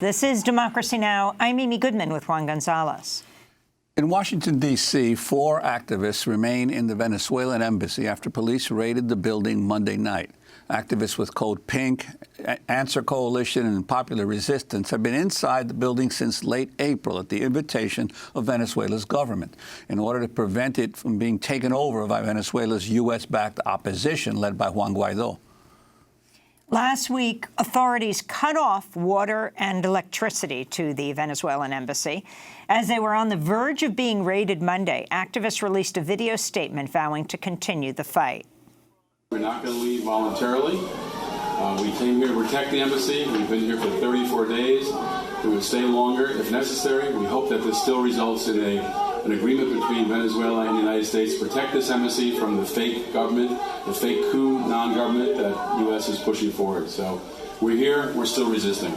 This is Democracy Now! I'm Amy Goodman with Juan Gonzalez. In Washington, D.C., 4 activists remain in the Venezuelan embassy after police raided the building Monday night. Activists with CodePink, Answer Coalition, and Popular Resistance have been inside the building since late April at the invitation of Venezuela's government in order to prevent it from being taken over by Venezuela's U.S.-backed opposition led by Juan Guaidó. Last week, authorities cut off water and electricity to the Venezuelan embassy. As they were on the verge of being raided Monday, activists released a video statement vowing to continue the fight. We're not going to leave voluntarily. We came here to protect the embassy. We've been here for 34 days. We will stay longer if necessary. We hope that this still results in an agreement between Venezuela and the United States to protect this embassy from the fake government, the fake coup non-government that the U.S. is pushing forward. So we're here. We're still resisting.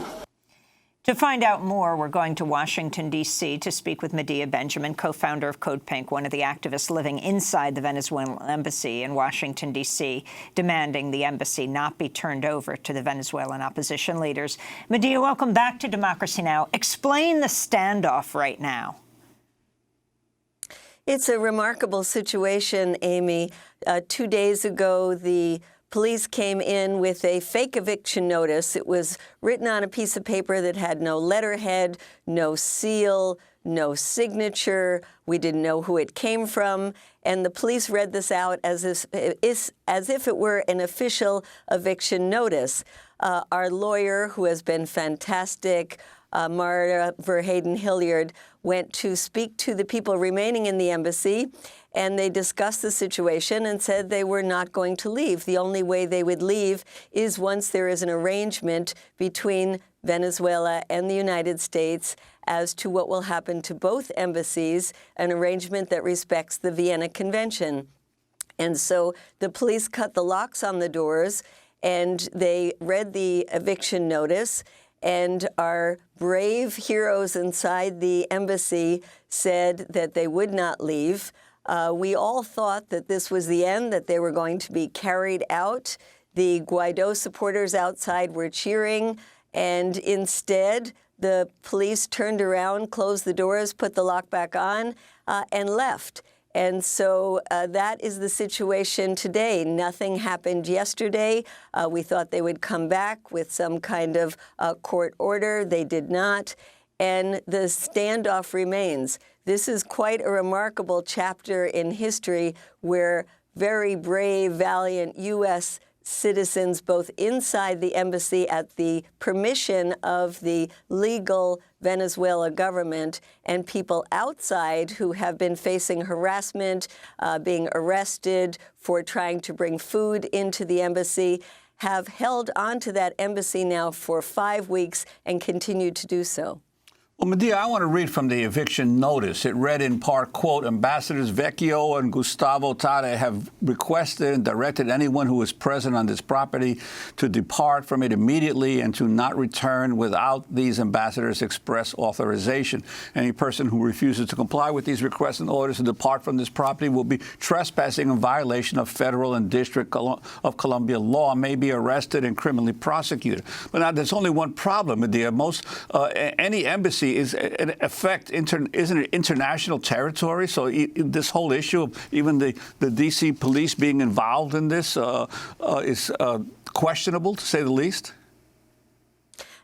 To find out more, we're going to Washington, D.C. to speak with Medea Benjamin, co-founder of CodePink, one of the activists living inside the Venezuelan embassy in Washington, D.C., demanding the embassy not be turned over to the Venezuelan opposition leaders. Medea, welcome back to Democracy Now! Explain the standoff right now. It's a remarkable situation, Amy. 2 days ago, the police came in with a fake eviction notice. It was written on a piece of paper that had no letterhead, no seal, no signature. We didn't know who it came from. And the police read this out as if it were an official eviction notice. Our lawyer, who has been fantastic, Mara Verheyden-Hilliard, went to speak to the people remaining in the embassy, and they discussed the situation and said they were not going to leave. The only way they would leave is once there is an arrangement between Venezuela and the United States as to what will happen to both embassies, an arrangement that respects the Vienna Convention. And so the police cut the locks on the doors, and they read the eviction notice, and our brave heroes inside the embassy said that they would not leave. We all thought that this was the end, that they were going to be carried out. The Guaidó supporters outside were cheering, and instead the police turned around, closed the doors, put the lock back on, and left. And so that is the situation today. Nothing happened yesterday. We thought they would come back with some kind of court order. They did not. And the standoff remains. This is quite a remarkable chapter in history where very brave, valiant U.S. citizens, both inside the embassy at the permission of the legal Venezuela government, and people outside who have been facing harassment, being arrested for trying to bring food into the embassy, have held onto that embassy now for 5 weeks and continue to do so. Well, Medea, I want to read from the eviction notice. It read in part, quote, Ambassadors Vecchio and Gustavo Tade have requested and directed anyone who is present on this property to depart from it immediately and to not return without these ambassadors' express authorization. Any person who refuses to comply with these requests and orders to depart from this property will be trespassing in violation of federal and District of Columbia law, may be arrested and criminally prosecuted. But now there's only one problem, Medea. Any embassy is in effect, isn't it international territory? So this whole issue of even the D.C. police being involved in this is questionable, to say the least.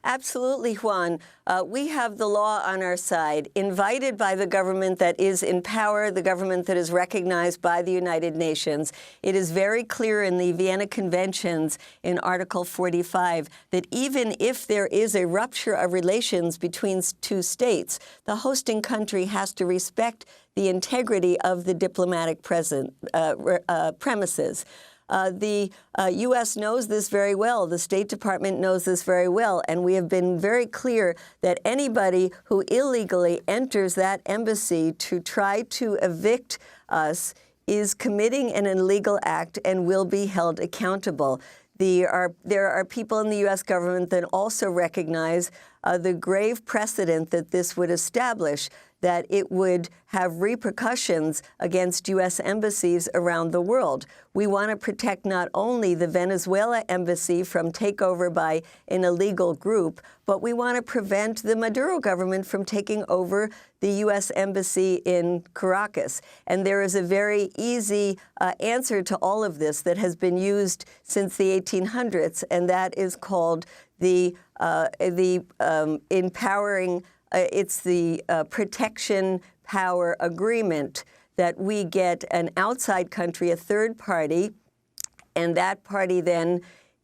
Absolutely, Juan. We have the law on our side, invited by the government that is in power, the government that is recognized by the United Nations. It is very clear in the Vienna Conventions in Article 45 that even if there is a rupture of relations between two states, the hosting country has to respect the integrity of the diplomatic premises. The U.S. knows this very well. The State Department knows this very well. And we have been very clear that anybody who illegally enters that embassy to try to evict us is committing an illegal act and will be held accountable. There are people in the U.S. government that also recognize the grave precedent that this would establish. that it would have repercussions against U.S. embassies around the world. We want to protect not only the Venezuela embassy from takeover by an illegal group, but we want to prevent the Maduro government from taking over the U.S. embassy in Caracas. And there is a very easy answer to all of this that has been used since the 1800s, and that is called the protection power agreement, that we get an outside country, a third party, and that party then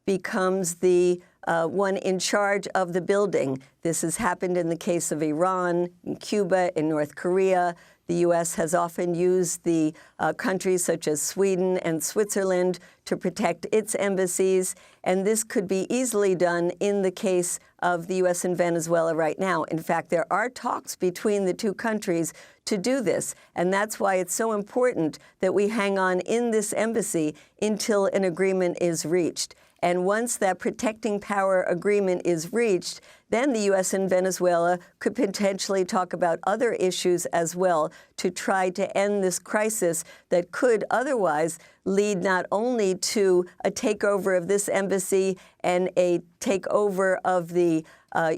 becomes the one in charge of the building. This has happened in the case of Iran, in Cuba, in North Korea. The U.S. has often used the countries such as Sweden and Switzerland to protect its embassies, and this could be easily done in the case of the U.S. and Venezuela right now. In fact, there are talks between the two countries to do this, and that's why it's so important that we hang on in this embassy until an agreement is reached. And once that protecting power agreement is reached, then the U.S. and Venezuela could potentially talk about other issues as well to try to end this crisis that could otherwise lead not only to a takeover of this embassy and a takeover of the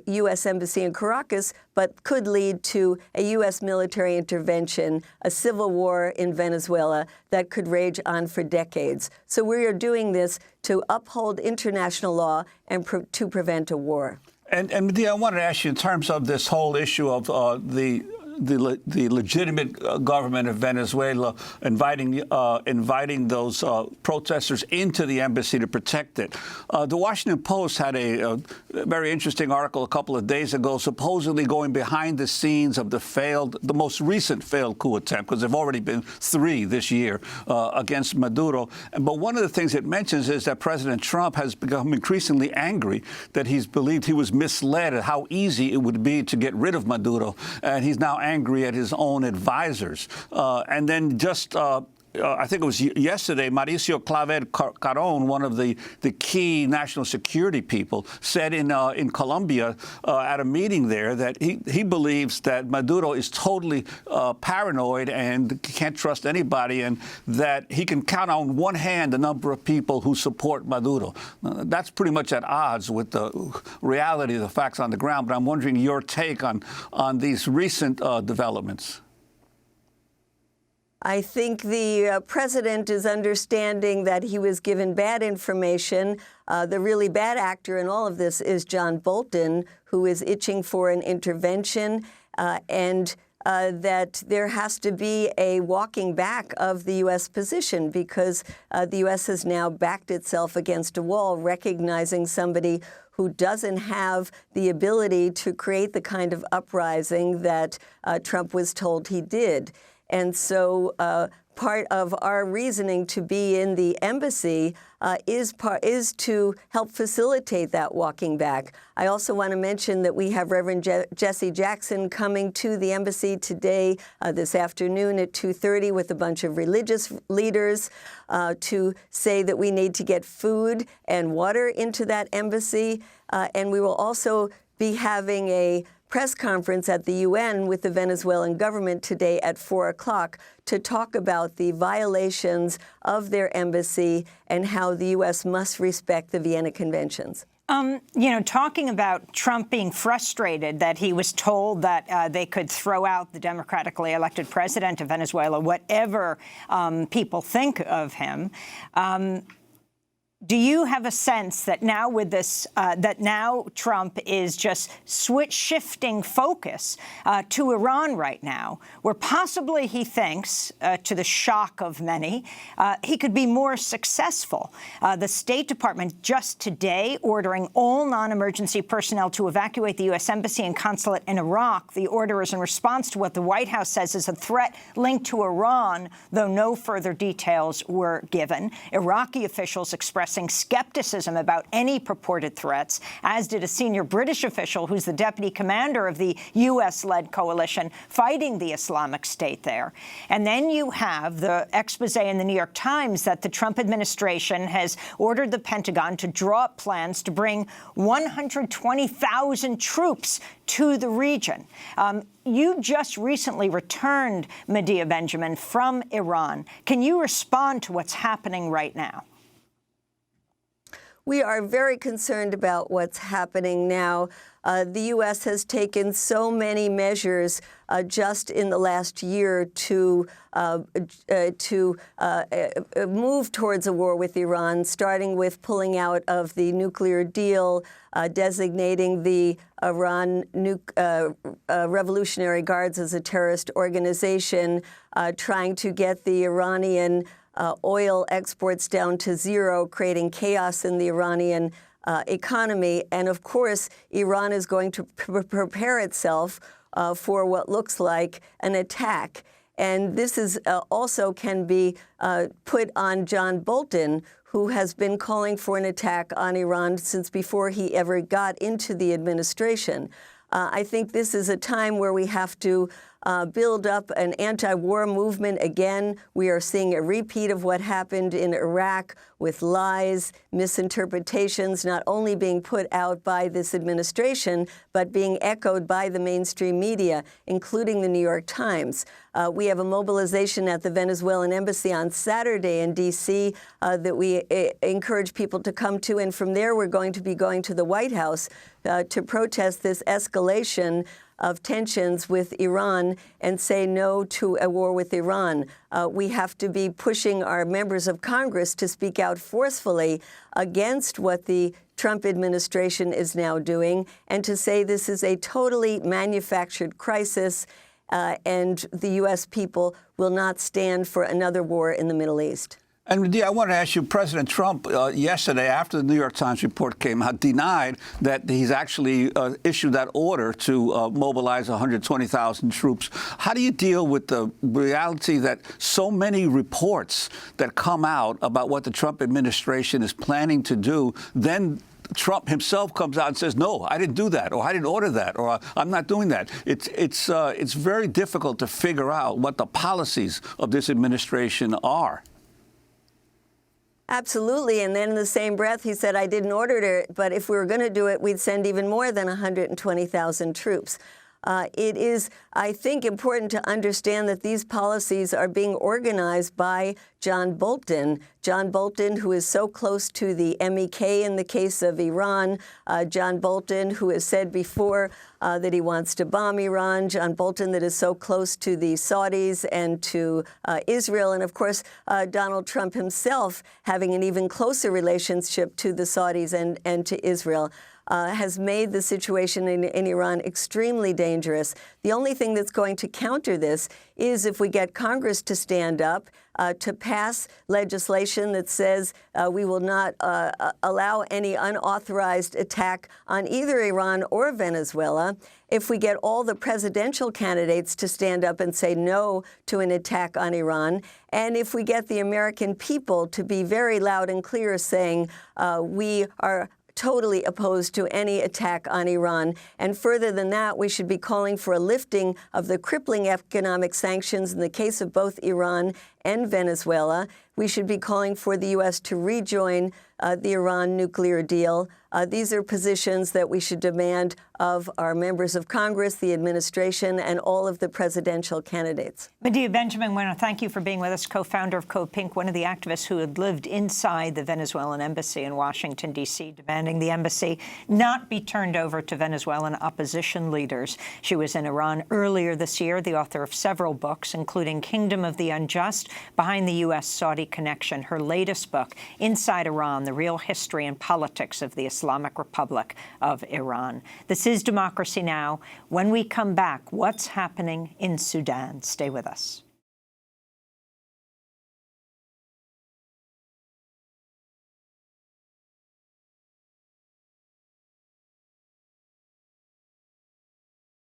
U.S. embassy in Caracas, but could lead to a U.S. military intervention, a civil war in Venezuela that could rage on for decades. So we are doing this to uphold international law and to prevent a war. And Medea, I wanted to ask you in terms of this whole issue of the legitimate government of Venezuela inviting those protesters into the embassy to protect it. The Washington Post had a very interesting article a couple of days ago, supposedly going behind the scenes of the most recent failed coup attempt, because there have already been 3 this year against Maduro. But one of the things it mentions is that President Trump has become increasingly angry that he's believed he was misled at how easy it would be to get rid of Maduro, and he's now angry at his own advisors. And then just I think it was yesterday, Mauricio Claver Caron, one of the key national security people, said in Colombia at a meeting there that he believes that Maduro is totally paranoid and can't trust anybody, and that he can count on one hand the number of people who support Maduro. That's pretty much at odds with the reality of the facts on the ground, but I'm wondering your take on these recent developments. I think the president is understanding that he was given bad information. The really bad actor in all of this is John Bolton, who is itching for an intervention, and that there has to be a walking back of the U.S. position, because the U.S. has now backed itself against a wall, recognizing somebody who doesn't have the ability to create the kind of uprising that Trump was told he did. And so part of our reasoning to be in the embassy is to help facilitate that walking back. I also want to mention that we have Reverend Jesse Jackson coming to the embassy today, this afternoon at 2:30, with a bunch of religious leaders to say that we need to get food and water into that embassy. And we will also be having a press conference at the UN with the Venezuelan government today at 4 o'clock to talk about the violations of their embassy and how the U.S. must respect the Vienna Conventions. Talking about Trump being frustrated that he was told that they could throw out the democratically elected president of Venezuela, whatever people think of him. Do you have a sense that now with this, that now Trump is just shifting focus to Iran right now, where possibly he thinks, to the shock of many, he could be more successful? The State Department just today ordering all non-emergency personnel to evacuate the U.S. Embassy and consulate in Iraq. The order is in response to what the White House says is a threat linked to Iran, though no further details were given. Iraqi officials expressed expressing skepticism about any purported threats, as did a senior British official who's the deputy commander of the U.S.-led coalition fighting the Islamic State there. And then you have the expose in the New York Times that the Trump administration has ordered the Pentagon to draw up plans to bring 120,000 troops to the region. You just recently returned, Medea Benjamin, from Iran. Can you respond to what's happening right now? We are very concerned about what's happening now. The U.S. has taken so many measures just in the last year to move towards a war with Iran, starting with pulling out of the nuclear deal, designating the Iran Revolutionary Guards as a terrorist organization, trying to get the Iranian oil exports down to zero, creating chaos in the Iranian economy. And of course, Iran is going to prepare itself for what looks like an attack. And this is also can be put on John Bolton, who has been calling for an attack on Iran since before he ever got into the administration. I think this is a time where we have to build up an anti-war movement again. We are seeing a repeat of what happened in Iraq with lies, misinterpretations, not only being put out by this administration, but being echoed by the mainstream media, including the New York Times. We have a mobilization at the Venezuelan embassy on Saturday in D.C. That we encourage people to come to. And from there, we're going to be going to the White House to protest this escalation of tensions with Iran and say no to a war with Iran. We have to be pushing our members of Congress to speak out forcefully against what the Trump administration is now doing and to say this is a totally manufactured crisis and the U.S. people will not stand for another war in the Middle East. And Medea, I want to ask you, President Trump yesterday, after the New York Times report came out, denied that he's actually issued that order to mobilize 120,000 troops. How do you deal with the reality that so many reports that come out about what the Trump administration is planning to do, then Trump himself comes out and says, no, I didn't do that, or I didn't order that, or I'm not doing that. It's very difficult to figure out what the policies of this administration are. Absolutely. And then in the same breath, he said, I didn't order it, but if we were going to do it, we'd send even more than 120,000 troops. It is, I think, important to understand that these policies are being organized by John Bolton, who is so close to the MEK in the case of Iran, John Bolton, who has said before that he wants to bomb Iran, John Bolton that is so close to the Saudis and to Israel, and of course, Donald Trump himself having an even closer relationship to the Saudis and to Israel. Has made the situation in Iran extremely dangerous. The only thing that's going to counter this is if we get Congress to stand up to pass legislation that says we will not allow any unauthorized attack on either Iran or Venezuela. If we get all the presidential candidates to stand up and say no to an attack on Iran, and if we get the American people to be very loud and clear saying we are totally opposed to any attack on Iran. And further than that, we should be calling for a lifting of the crippling economic sanctions in the case of both Iran and Venezuela. We should be calling for the U.S. to rejoin the Iran nuclear deal. These are positions that we should demand of our members of Congress, the administration, and all of the presidential candidates. Medea Benjamin, I want to thank you for being with us, co-founder of CodePink, one of the activists who had lived inside the Venezuelan embassy in Washington, D.C., demanding the embassy not be turned over to Venezuelan opposition leaders. She was in Iran earlier this year, the author of several books, including Kingdom of the Unjust, Behind the U.S.-Saudi Connection, her latest book, Inside Iran, The Real History and Politics of the Islamic Republic of Iran. This is Democracy Now! When we come back, what's happening in Sudan? Stay with us.